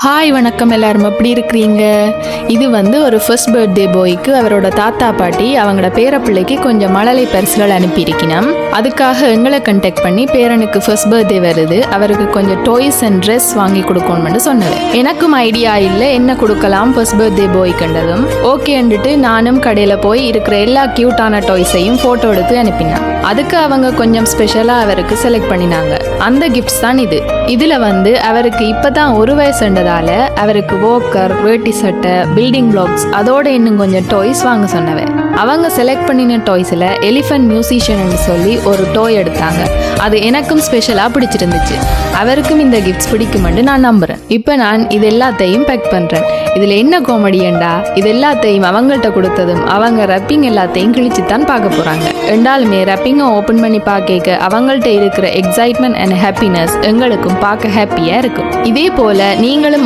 Hi வணக்கம், எல்லாரும் எப்படி இருக்கிறீங்க? இது ஒரு ஃபர்ஸ்ட் பர்த்டே பாய்க்கு அவரோட தாத்தா பாட்டி அவங்களோட பேரப்பிள்ளைக்கு கொஞ்சம் மழலை பரிசுகள் அனுப்பியிருக்கணும். அதுக்காக எங்களை கண்டெக்ட் பண்ணி பேரனுக்கு ஃபர்ஸ்ட் பர்த்டே வருது, அவருக்கு கொஞ்சம் டாய்ஸ் அண்ட் ட்ரெஸ் வாங்கி கொடுக்கணும்னு சொன்னேன். எனக்கும் ஐடியா இல்லை என்ன கொடுக்கலாம் ஃபர்ஸ்ட் பர்த்டே பாய் கண்டதும். ஓகேன்னுட்டு நானும் கடையில் போய் இருக்கிற எல்லா க்யூட்டான டாய்ஸையும் ஃபோட்டோ எடுத்து அனுப்பினேன். அதுக்கு அவங்க கொஞ்சம் ஸ்பெஷலாக அவருக்கு செலக்ட் பண்ணினாங்க. அந்த கிஃப்ட்ஸ் தான் இது. இதில் அவருக்கு இப்போ தான் 1 வயசுன்றதால அவருக்கு வோக்கர், வேட்டி சட்டை, பில்டிங் பிளாக்ஸ், அதோட இன்னும் கொஞ்சம் டாய்ஸ் வாங்க சொன்னவன். அவங்க செலக்ட் பண்ணின டாய்ஸில் எலிஃபென்ட் மியூசிஷியன் சொல்லி ஒரு டாய் எடுத்தாங்க. அது எனக்கும் ஸ்பெஷலாக பிடிச்சிருந்துச்சு. அவருக்கும் இந்த கிஃப்ட்ஸ் பிடிக்குமென்று நான் நம்புகிறேன். இப்போ நான் இது எல்லாத்தையும் பேக் பண்ணுறேன். இதில் என்ன காமெடியண்டா, இது எல்லாத்தையும் அவங்கள்ட்ட கொடுத்ததும் அவங்க ரப்பிங் எல்லாத்தையும் கிழிச்சு தான் பார்க்க போகிறாங்க. ரெண்டாலுமே ரப்பிங்கை ஓப்பன் பண்ணி பார்க்க அவங்கள்ட்ட இருக்கிற எக்ஸைட்மெண்ட் அண்ட் ஹாப்பினஸ் எங்களுக்கும் பார்க்க ஹாப்பியாக இருக்கும். இதே போல் நீங்களும்